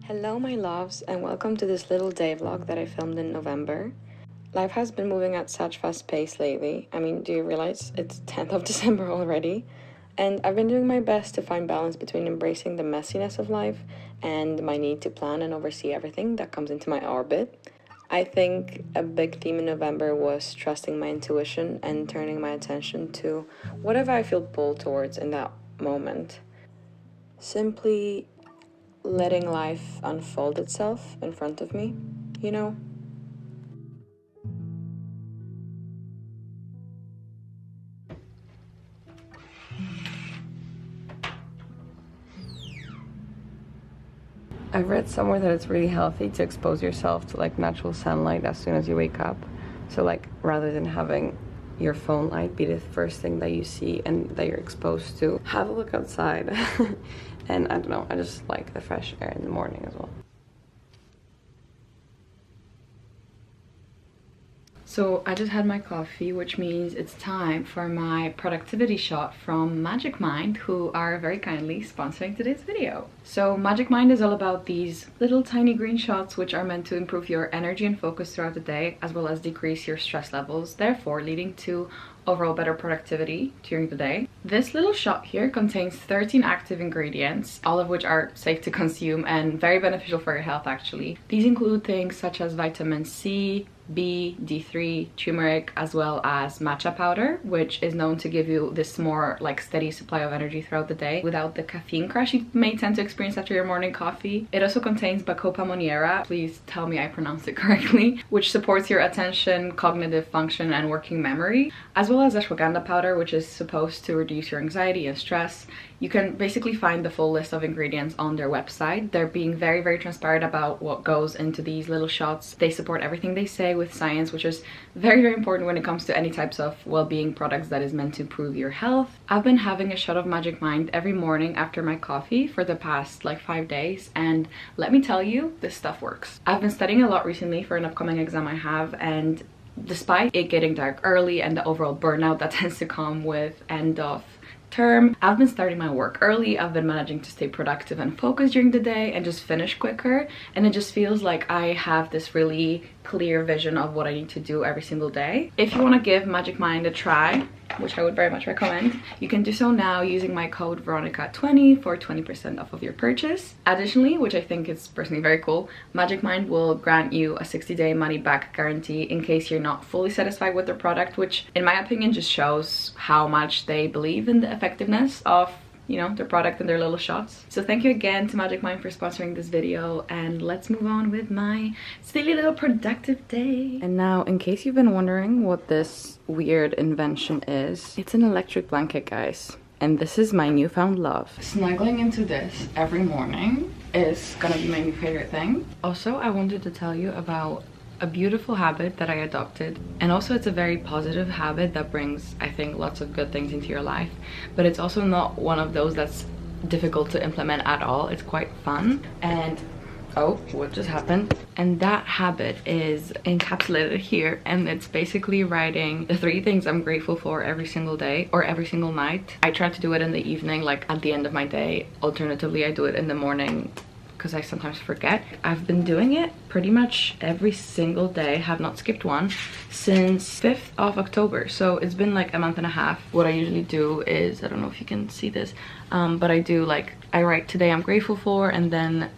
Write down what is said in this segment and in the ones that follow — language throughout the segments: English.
Hello my loves, and welcome to this little day vlog that I filmed in November. Life has been moving at such fast pace lately. I mean, do you realize it's 10th of December already? And I've been doing my best to find balance between embracing the messiness of life and my need to plan and oversee everything that comes into my orbit. I think a big theme in November was trusting my intuition and turning my attention to whatever I feel pulled towards in that moment. Simply letting life unfold itself in front of me, you know? I've read somewhere that it's really healthy to expose yourself to like natural sunlight as soon as you wake up. So like rather than having your phone light be the first thing that you see and that you're exposed to, have a look outside. And I don't know, I just like the fresh air in the morning as well. So I just had my coffee, which means it's time for my productivity shot from Magic Mind, who are very kindly sponsoring today's video. So Magic Mind is all about these little tiny green shots which are meant to improve your energy and focus throughout the day, as well as decrease your stress levels, therefore leading to overall better productivity during the day. This little shot here contains 13 active ingredients, all of which are safe to consume and very beneficial for your health actually. These include things such as vitamin C, B, D3, turmeric, as well as matcha powder, which is known to give you this more like steady supply of energy throughout the day without the caffeine crash you may tend to experience after your morning coffee. It also contains bacopa monnieri, please tell me I pronounced it correctly, which supports your attention, cognitive function, and working memory, as well as ashwagandha powder, which is supposed to reduce your anxiety and stress. You can basically find the full list of ingredients on their website. They're being very transparent about what goes into these little shots. They support everything they say with science, which is very important when it comes to any types of well-being products that is meant to improve your health. I've been having a shot of Magic Mind every morning after my coffee for the past like 5 days, and let me tell you, this stuff works. I've been studying a lot recently for an upcoming exam I have, and despite it getting dark early and the overall burnout that tends to come with end of term, I've been starting my work early. I've been managing to stay productive and focused during the day and just finish quicker, and it just feels like I have this really clear vision of what I need to do every single day. If you want to give Magic Mind a try, which I would very much recommend, you can do so now using my code Veronica20 for 20% off of your purchase. Additionally, which I think is personally very cool, Magic Mind will grant you a 60-day money-back guarantee in case you're not fully satisfied with their product, which in my opinion just shows how much they believe in the effectiveness of, you know, their product and their little shots. So thank you again to Magic Mind for sponsoring this video, and let's move on with my silly little productive day. And now, in case you've been wondering what this weird invention is, it's an electric blanket, guys. And this is my newfound love. Snuggling into this every morning is gonna be my new favorite thing. Also, I wanted to tell you about a beautiful habit that I adopted, and also it's a very positive habit that brings, I think, lots of good things into your life, but it's also not one of those that's difficult to implement at all. It's quite fun. And oh, what just happened? And that habit is encapsulated here, and it's basically writing the 3 things I'm grateful for every single day or every single night. I try to do it in the evening, like at the end of my day. Alternatively, I do it in the morning because I sometimes forget. I've been doing it pretty much every single day, have not skipped one, since 5th of October. So it's been like a month and a half. What I usually do is, I don't know if you can see this, but I do like, I write today I'm grateful for, and then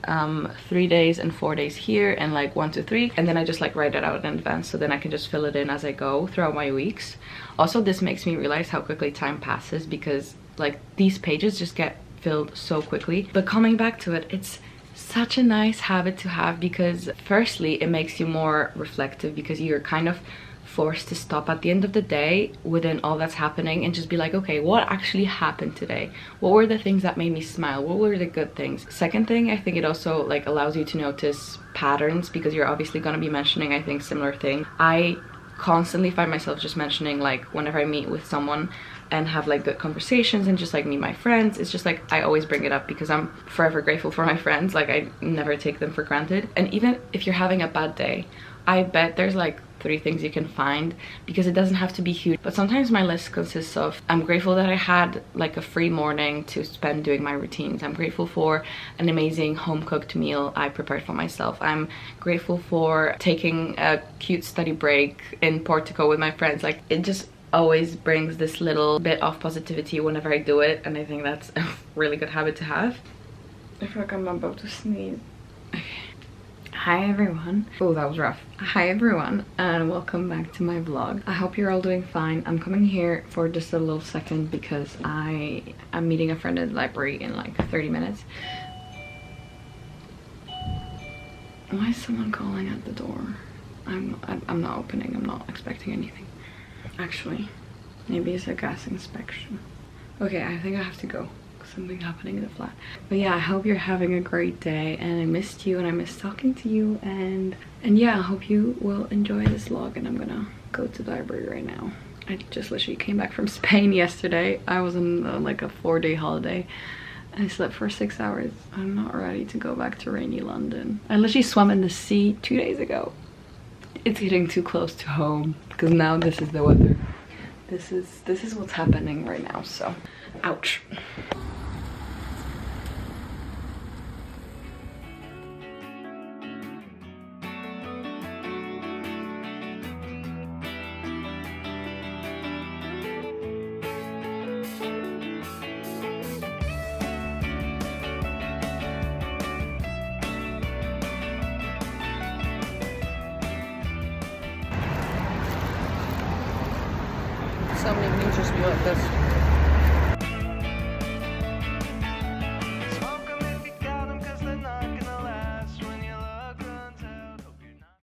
3 days and 4 days here, and like 1 to 3, and then I just like write it out in advance so then I can just fill it in as I go throughout my weeks. Also, this makes me realize how quickly time passes because like these pages just get filled so quickly. But coming back to it, it's such a nice habit to have because firstly it makes you more reflective because you're kind of forced to stop at the end of the day within all that's happening and just be like, okay, what actually happened today? What were the things that made me smile? What were the good things? Second thing, I think it also like allows you to notice patterns because you're obviously going to be mentioning, I think, similar things. I constantly find myself just mentioning, like whenever I meet with someone and have like good conversations and just like meet my friends, it's just like I always bring it up because I'm forever grateful for my friends. Like I never take them for granted. And even if you're having a bad day, I bet there's like 3 things you can find, because it doesn't have to be huge. But sometimes my list consists of, I'm grateful that I had like a free morning to spend doing my routines. I'm grateful for an amazing home cooked meal I prepared for myself. I'm grateful for taking a cute study break in Portugal with my friends. Like, it just always brings this little bit of positivity whenever I do it, and I think that's a really good habit to have. I feel like I'm about to sneeze. Okay. Hi everyone. Oh, that was rough. Hi everyone, and welcome back to my vlog. I hope you're all doing fine. I'm coming here for just a little second because I am meeting a friend at the library in like 30 minutes. Why is someone calling at the door? I'm not opening. I'm not expecting anything. Actually, maybe it's a gas inspection. Okay, I think I have to go. Something happening in the flat. But yeah, I hope you're having a great day, and I missed you and I missed talking to you, and yeah, I hope you will enjoy this vlog. And I'm gonna go to the library right now. I just literally came back from Spain yesterday. I was on like a 4-day holiday. I slept for 6 hours. I'm not ready to go back to rainy London. I literally swam in the sea 2 days ago. It's getting too close to home because now this is the weather. This is what's happening right now, so ouch. So many things just be like this.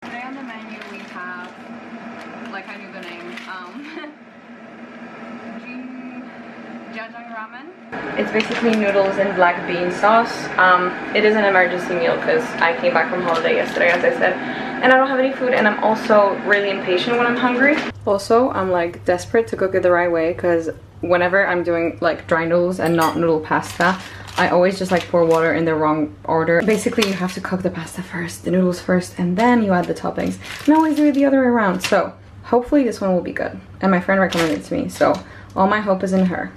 Today on the menu we have, like I knew the name, jajang ramen. It's basically noodles and black bean sauce. It is an emergency meal because I came back from holiday yesterday, as I said, and I don't have any food, and I'm also really impatient when I'm hungry. Also, I'm like desperate to cook it the right way, because whenever I'm doing like dry noodles and not noodle pasta, I always just like pour water in the wrong order. Basically, you have to cook the pasta first, the noodles first, and then you add the toppings. And I always do it the other way around. So hopefully this one will be good. And my friend recommended it to me, so all my hope is in her.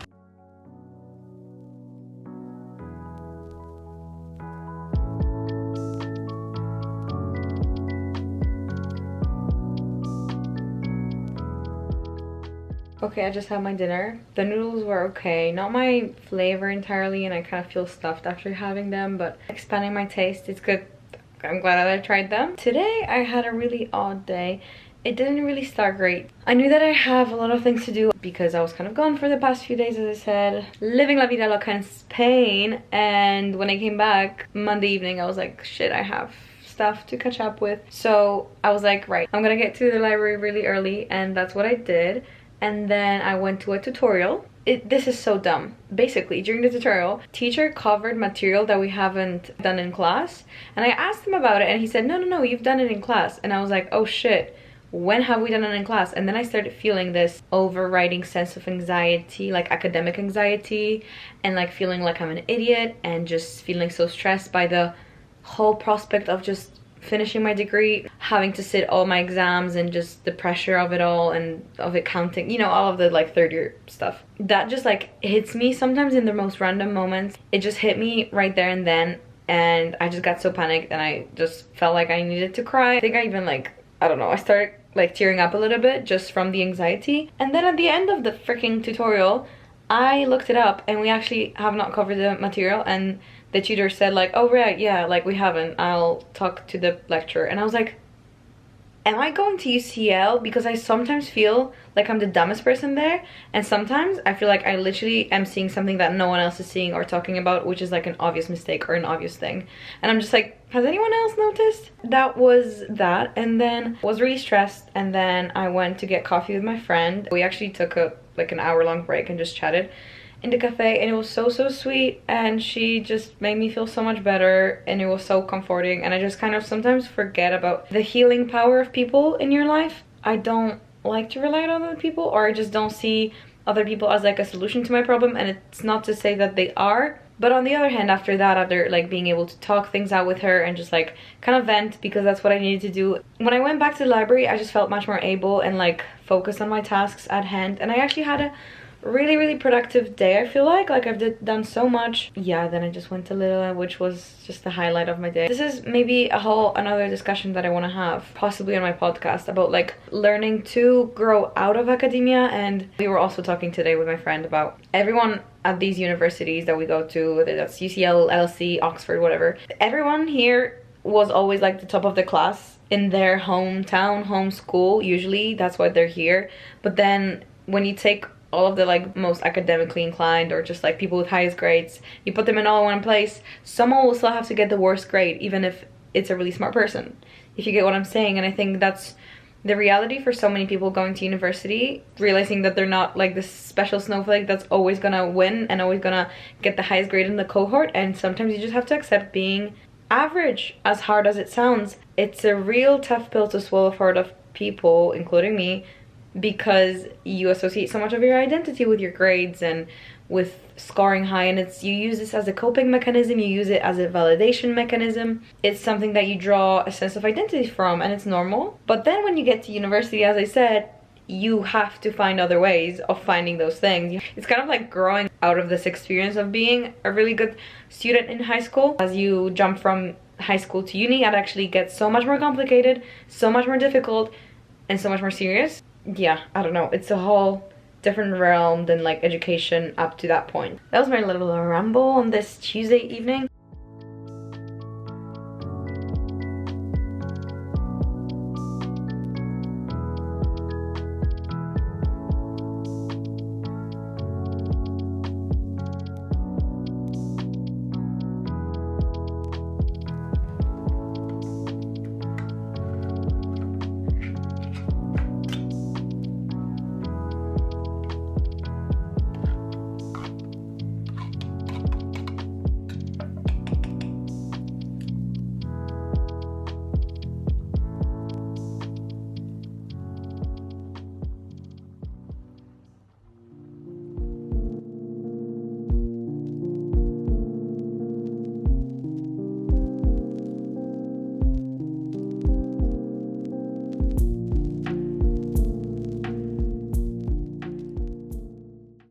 Okay, I just had my dinner. The noodles were okay. Not my flavor entirely, and I kind of feel stuffed after having them, but expanding my taste, it's good. I'm glad that I tried them. Today, I had a really odd day. It didn't really start great. I knew that I have a lot of things to do because I was kind of gone for the past few days, as I said. Living la vida loca in Spain, and when I came back Monday evening, I was like, shit, I have stuff to catch up with. So I was like, right, I'm gonna get to the library really early, and that's what I did. And then I went to a tutorial. This is so dumb. Basically, during the tutorial, teacher covered material that we haven't done in class. And I asked him about it, and he said, no, you've done it in class. And I was like, oh shit, when have we done it in class? And then I started feeling this overriding sense of anxiety, like academic anxiety, and like feeling like I'm an idiot, and just feeling so stressed by the whole prospect of just finishing my degree, having to sit all my exams, and just the pressure of it all, and of it counting, you know, all of the like third year stuff. That just like hits me sometimes in the most random moments. It just hit me right there and then, and I just got so panicked, and I just felt like I needed to cry. I think I even like, I don't know, I started like tearing up a little bit just from the anxiety. And then at the end of the freaking tutorial, I looked it up, and we actually have not covered the material, and the tutor said like, oh right, yeah, like we haven't, I'll talk to the lecturer. And I was like, am I going to UCL? Because I sometimes feel like I'm the dumbest person there, and sometimes I feel like I literally am seeing something that no one else is seeing or talking about, which is like an obvious mistake or an obvious thing. And I'm just like, has anyone else noticed? That was that. And then I was really stressed, and then I went to get coffee with my friend. We actually took like an hour-long break and just chatted in the cafe, and it was so sweet, and she just made me feel so much better, and it was so comforting. And I just kind of sometimes forget about the healing power of people in your life. I don't like to rely on other people, or I just don't see other people as like a solution to my problem. And it's not to say that they are, But on the other hand, after that, after like being able to talk things out with her and just like kind of vent, because that's what I needed to do, when I went back to the library, I just felt much more able and like focused on my tasks at hand. And I actually had a really productive day. I feel like I've done so much. Yeah, then I just went to Little, which was just the highlight of my day. This is maybe another discussion that I want to have possibly on my podcast about like learning to grow out of academia. And we were also talking today with my friend about everyone at these universities that we go to, whether that's UCL, LSE, Oxford, whatever. Everyone here was always like the top of the class in their hometown, home school. Usually that's why they're here. But then when you take all of the like most academically inclined or just like people with highest grades, you put them in all one place, someone will still have to get the worst grade, even if it's a really smart person, if you get what I'm saying. And I think that's the reality for so many people going to university, realizing that they're not like this special snowflake that's always gonna win and always gonna get the highest grade in the cohort. And sometimes you just have to accept being average, as hard as it sounds. It's a real tough pill to swallow for a lot of people, including me, because you associate so much of your identity with your grades and with scoring high, and you use this as a coping mechanism, you use it as a validation mechanism. It's something that you draw a sense of identity from, and it's normal. But then when you get to university, as I said, you have to find other ways of finding those things. It's kind of like growing out of this experience of being a really good student in high school. As you jump from high school to uni, it actually gets so much more complicated, so much more difficult, and so much more serious. Yeah, I don't know, it's a whole different realm than like education up to that point. That was my little ramble on this Tuesday evening.